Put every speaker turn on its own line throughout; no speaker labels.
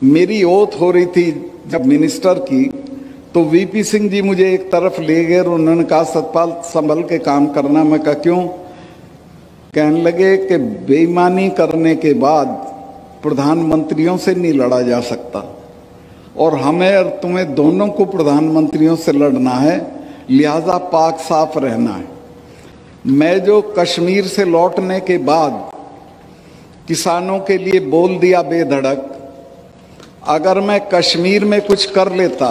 मेरी ओथ हो रही थी जब मिनिस्टर की, तो वीपी सिंह जी मुझे एक तरफ ले गए और उन्होंने कहा सतपाल संभल के काम करना। मैं कहा क्यों? कहने लगे कि बेईमानी करने के बाद प्रधानमंत्रियों से नहीं लड़ा जा सकता और हमें और तुम्हें दोनों को प्रधानमंत्रियों से लड़ना है, लिहाजा पाक साफ रहना है। मैं जो कश्मीर से लौटने के बाद किसानों के लिए बोल दिया बेधड़क, अगर मैं कश्मीर में कुछ कर लेता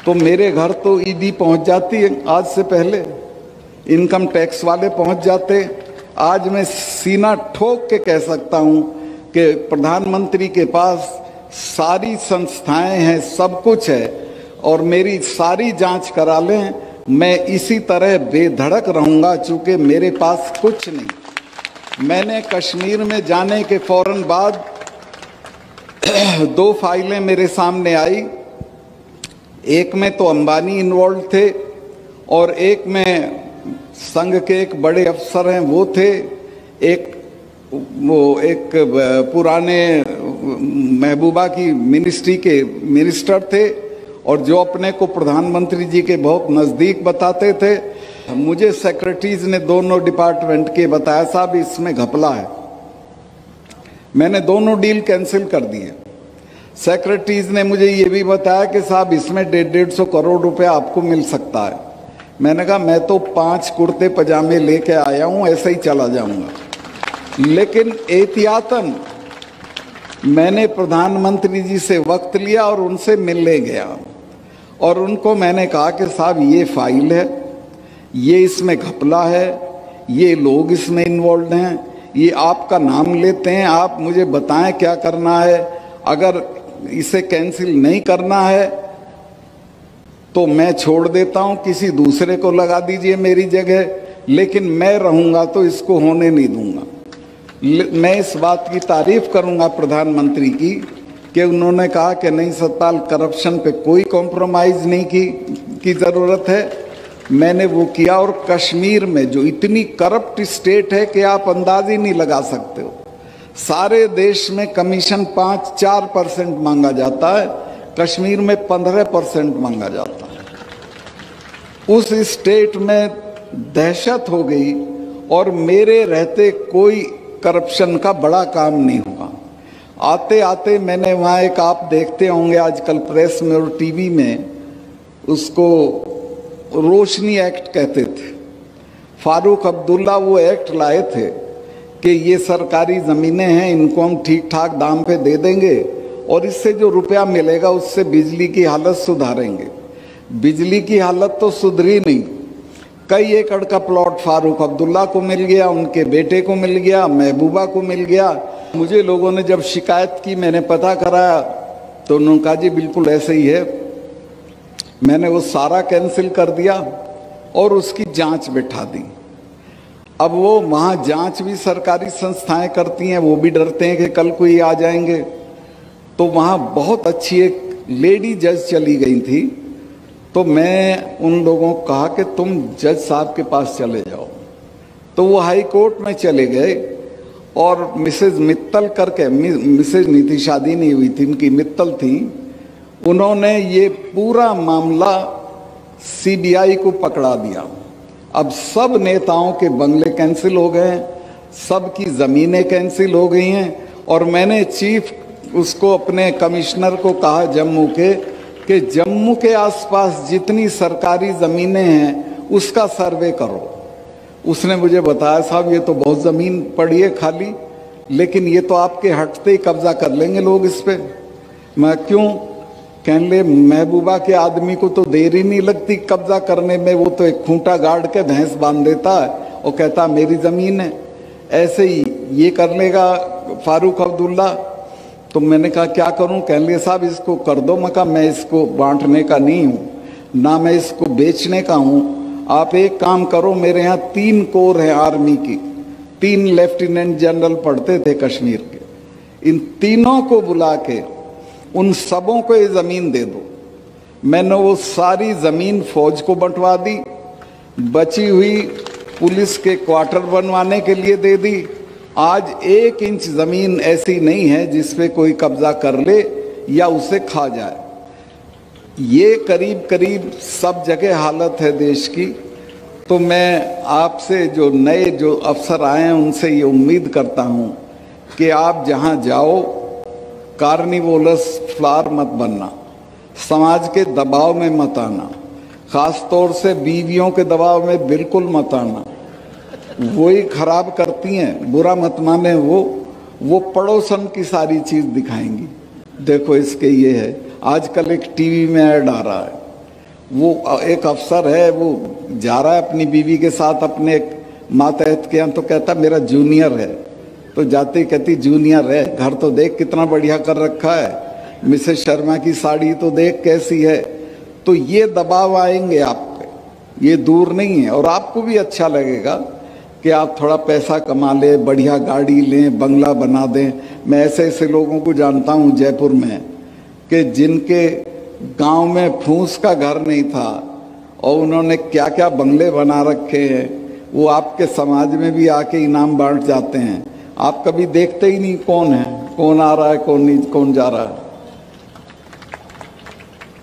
तो मेरे घर तो ईडी पहुंच जाती है, आज से पहले इनकम टैक्स वाले पहुंच जाते। आज मैं सीना ठोक के कह सकता हूं कि प्रधानमंत्री के पास सारी संस्थाएं हैं, सब कुछ है और मेरी सारी जांच करा लें, मैं इसी तरह बेधड़क रहूंगा चूंकि मेरे पास कुछ नहीं। मैंने कश्मीर में जाने के फौरन बाद 2 फाइलें मेरे सामने आई, एक में तो अंबानी इन्वॉल्व थे और एक में संघ के एक बड़े अफसर हैं वो थे, एक पुराने महबूबा की मिनिस्ट्री के मिनिस्टर थे और जो अपने को प्रधानमंत्री जी के बहुत नज़दीक बताते थे। मुझे सेक्रेटरीज ने दोनों डिपार्टमेंट के बताया साहब इसमें घपला है। मैंने दोनों डील कैंसिल कर दिए। सेक्रेटरीज ने मुझे ये भी बताया कि साहब इसमें 150 करोड़ रुपए आपको मिल सकता है। मैंने कहा मैं तो 5 कुर्ते पजामे लेके आया हूं, ऐसे ही चला जाऊंगा। लेकिन एहतियातन मैंने प्रधानमंत्री जी से वक्त लिया और उनसे मिलने गया और उनको मैंने कहा कि साहब ये फाइल है, ये इसमें घपला है, ये लोग इसमें इन्वॉल्व हैं, ये आपका नाम लेते हैं, आप मुझे बताएं क्या करना है। अगर इसे कैंसिल नहीं करना है तो मैं छोड़ देता हूं, किसी दूसरे को लगा दीजिए मेरी जगह, लेकिन मैं रहूंगा तो इसको होने नहीं दूंगा। मैं इस बात की तारीफ करूंगा प्रधानमंत्री कि उन्होंने कहा कि नहीं सतपाल, करप्शन पे कोई कॉम्प्रोमाइज नहीं की जरूरत है। मैंने वो किया और कश्मीर में जो इतनी करप्ट स्टेट है कि आप अंदाज ही नहीं लगा सकते हो, सारे देश में कमीशन 5-4% मांगा जाता है, कश्मीर में 15% मांगा जाता है। उस स्टेट में दहशत हो गई और मेरे रहते कोई करप्शन का बड़ा काम नहीं हुआ। आते आते मैंने वहाँ एक, आप देखते होंगे आजकल प्रेस में और टीवी में, उसको रोशनी एक्ट कहते थे। फारूक अब्दुल्ला वो एक्ट लाए थे कि ये सरकारी ज़मीनें हैं, इनको हम ठीक ठाक दाम पे दे देंगे और इससे जो रुपया मिलेगा उससे बिजली की हालत सुधारेंगे। बिजली की हालत तो सुधरी नहीं। कई एकड़ का प्लॉट फारूक अब्दुल्ला को मिल गया, उनके बेटे को मिल गया, महबूबा को मिल गया। मुझे लोगों ने जब शिकायत की, मैंने पता कराया तो उन्होंने कहा जी बिल्कुल ऐसे ही है। मैंने वो सारा कैंसिल कर दिया और उसकी जांच बिठा दी। अब वो वहाँ जांच भी सरकारी संस्थाएं करती हैं, वो भी डरते हैं कि कल कोई आ जाएंगे। तो वहाँ बहुत अच्छी एक लेडी जज चली गई थी, तो मैं उन लोगों को कहा कि तुम जज साहब के पास चले जाओ। तो वो हाई कोर्ट में चले गए और मिसेज मित्तल करके, मिसेज नहीं थी, शादी नहीं हुई थी, इनकी मित्तल थी, उन्होंने ये पूरा मामला सीबीआई को पकड़ा दिया। अब सब नेताओं के बंगले कैंसिल हो गए हैं, सबकी ज़मीनें कैंसिल हो गई हैं और मैंने चीफ उसको अपने कमिश्नर को कहा जम्मू के कि जम्मू के आसपास जितनी सरकारी ज़मीनें हैं उसका सर्वे करो। उसने मुझे बताया साहब ये तो बहुत ज़मीन पड़ी है खाली, लेकिन ये तो आपके हटते ही कब्जा कर लेंगे लोग इस पे। मैं क्यों? कहने ले महबूबा के आदमी को तो देर ही नहीं लगती कब्जा करने में, वो तो एक खूंटा गाड़ के भैंस बांध देता है और कहता मेरी ज़मीन है। ऐसे ही ये कर लेगा फारूक अब्दुल्ला। तो मैंने कहा क्या करूं? कहने लगे साहब इसको कर दो। मैं कहा मैं इसको बांटने का नहीं हूं, ना मैं इसको बेचने का हूं। आप एक काम करो, मेरे यहाँ 3 कोर हैं आर्मी की, 3 लेफ्टिनेंट जनरल पढ़ते थे कश्मीर के, इन तीनों को बुला के उन सबों को ये ज़मीन दे दो। मैंने वो सारी ज़मीन फौज को बंटवा दी, बची हुई पुलिस के क्वार्टर बनवाने के लिए दे दी आज 1 इंच जमीन ऐसी नहीं है जिस पे कोई कब्जा कर ले या उसे खा जाए। ये करीब करीब सब जगह हालत है देश की। तो मैं आपसे जो नए जो अफसर आए हैं उनसे ये उम्मीद करता हूँ कि आप जहाँ जाओ कार्निवोलस फ्लावर मत बनना, समाज के दबाव में मत आना, खास तौर से बीवियों के दबाव में बिल्कुल मत आना। वही खराब करती हैं, बुरा मत माने। वो पड़ोसन की सारी चीज दिखाएंगी। देखो इसके ये है, आजकल एक टीवी में ऐड आ रहा है, वो एक अफसर है, वो जा रहा है अपनी बीवी के साथ अपने मातहत के यहाँ, तो कहता मेरा जूनियर है। तो जाते कहती जूनियर है, घर तो देख कितना बढ़िया कर रखा है, मिसेस शर्मा की साड़ी तो देख कैसी है। तो ये दबाव आएंगे आप पे, ये दूर नहीं है। और आपको भी अच्छा लगेगा कि आप थोड़ा पैसा कमा लें, बढ़िया गाड़ी लें, बंगला बना दें। मैं ऐसे ऐसे लोगों को जानता हूँ जयपुर में कि जिनके गांव में फूस का घर नहीं था और उन्होंने क्या क्या बंगले बना रखे हैं। वो आपके समाज में भी आके इनाम बांट जाते हैं। आप कभी देखते ही नहीं कौन है, कौन आ रहा है, कौन नहीं, कौन जा रहा है।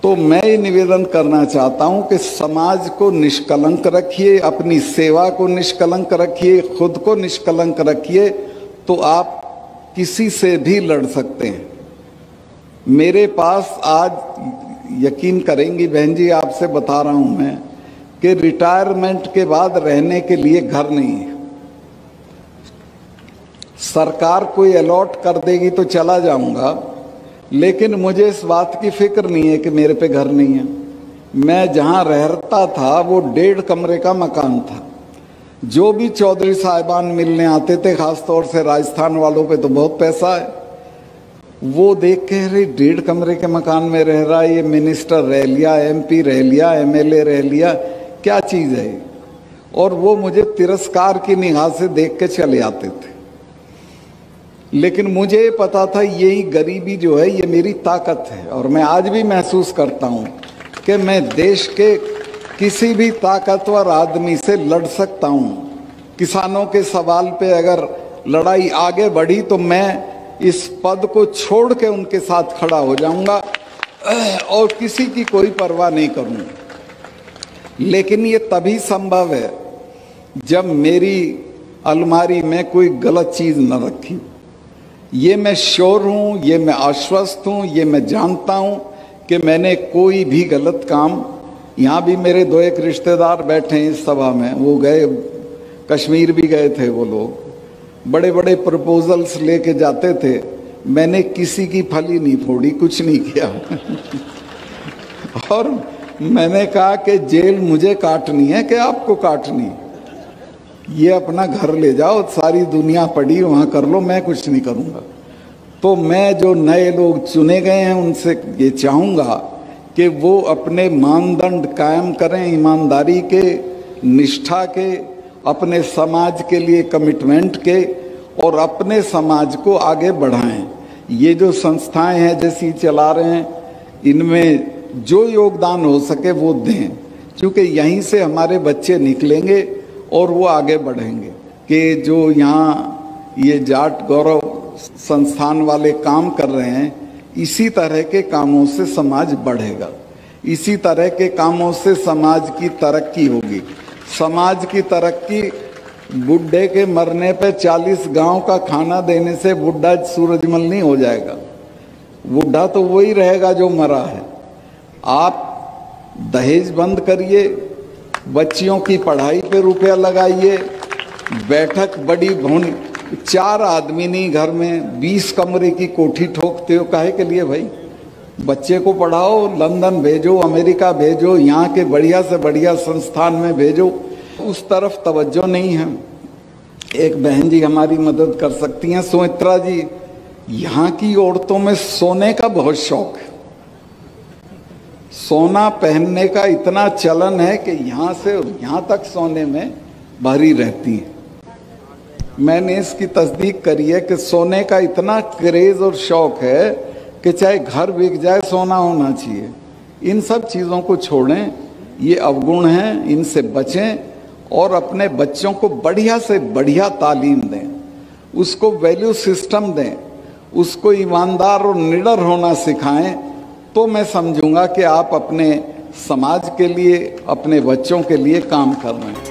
तो मैं ये निवेदन करना चाहता हूं कि समाज को निष्कलंक रखिए, अपनी सेवा को निष्कलंक रखिए, खुद को निष्कलंक रखिए, तो आप किसी से भी लड़ सकते हैं। मेरे पास आज यकीन करेंगी बहन जी, आपसे बता रहा हूं मैं कि रिटायरमेंट के बाद रहने के लिए घर नहीं है। सरकार कोई अलॉट कर देगी तो चला जाऊंगा, लेकिन मुझे इस बात की फिक्र नहीं है कि मेरे पे घर नहीं है। मैं जहां रहता था वो 1.5 कमरे का मकान था। जो भी चौधरी साहिबान मिलने आते थे, खास तौर से राजस्थान वालों पे तो बहुत पैसा है, वो देख के अरे 1.5 कमरे के मकान में रह रहा है, ये मिनिस्टर रह लिया, MP रह लिया, MLA रह लिया, क्या चीज़ है। और वो मुझे तिरस्कार की निगाह से देख के चले आते थे। लेकिन मुझे पता था यही गरीबी जो है ये मेरी ताकत है। और मैं आज भी महसूस करता हूँ कि मैं देश के किसी भी ताकतवर आदमी से लड़ सकता हूँ। किसानों के सवाल पे अगर लड़ाई आगे बढ़ी तो मैं इस पद को छोड़ के उनके साथ खड़ा हो जाऊंगा और किसी की कोई परवाह नहीं करूँगा। लेकिन ये तभी संभव है जब मेरी अलमारी में कोई गलत चीज़ न रखी। ये मैं श्योर हूँ, ये मैं आश्वस्त हूँ, ये मैं जानता हूँ कि मैंने कोई भी गलत काम, यहाँ भी मेरे 2-1 रिश्तेदार बैठे हैं इस सभा में, वो गए कश्मीर भी गए थे, वो लोग बड़े बड़े प्रपोजल्स लेके जाते थे। मैंने किसी की फली नहीं फोड़ी, कुछ नहीं किया। और मैंने कहा कि जेल मुझे काटनी है कि आपको काटनी, ये अपना घर ले जाओ, सारी दुनिया पड़ी वहाँ कर लो, मैं कुछ नहीं करूँगा। तो मैं जो नए लोग चुने गए हैं उनसे ये चाहूँगा कि वो अपने मानदंड कायम करें, ईमानदारी के, निष्ठा के, अपने समाज के लिए कमिटमेंट के, और अपने समाज को आगे बढ़ाएं। ये जो संस्थाएं हैं जैसी चला रहे हैं, इनमें जो योगदान हो सके वो दें, क्योंकि यहीं से हमारे बच्चे निकलेंगे और वो आगे बढ़ेंगे। कि जो यहाँ ये जाट गौरव संस्थान वाले काम कर रहे हैं, इसी तरह के कामों से समाज बढ़ेगा, इसी तरह के कामों से समाज की तरक्की होगी। समाज की तरक्की बुढ़े के मरने पे 40 गांव का खाना देने से बुढ़ा सूरजमल नहीं हो जाएगा। बुढ़ा तो वही रहेगा जो मरा है। आप दहेज बंद करिए, बच्चियों की पढ़ाई पे रुपया लगाइए, बैठक बड़ी होनी, 4 आदमी नहीं घर में 20 कमरे की कोठी ठोकते हो, काहे के लिए भाई? बच्चे को पढ़ाओ, लंदन भेजो, अमेरिका भेजो, यहाँ के बढ़िया से बढ़िया संस्थान में भेजो। उस तरफ तवज्जो नहीं है। एक बहन जी हमारी मदद कर सकती हैं, सुमित्रा जी। यहाँ की औरतों में सोने का बहुत शौक है, सोना पहनने का इतना चलन है कि यहाँ से यहाँ तक सोने में भरी रहती हैं। मैंने इसकी तस्दीक करी है कि सोने का इतना क्रेज और शौक है कि चाहे घर बिक जाए सोना होना चाहिए। इन सब चीज़ों को छोड़ें, ये अवगुण हैं, इनसे बचें और अपने बच्चों को बढ़िया से बढ़िया तालीम दें। उसको वैल्यू सिस्टम दें, उसको ईमानदार और निडर होना सिखाएं, तो मैं समझूंगा कि आप अपने समाज के लिए, अपने बच्चों के लिए काम कर रहे हैं।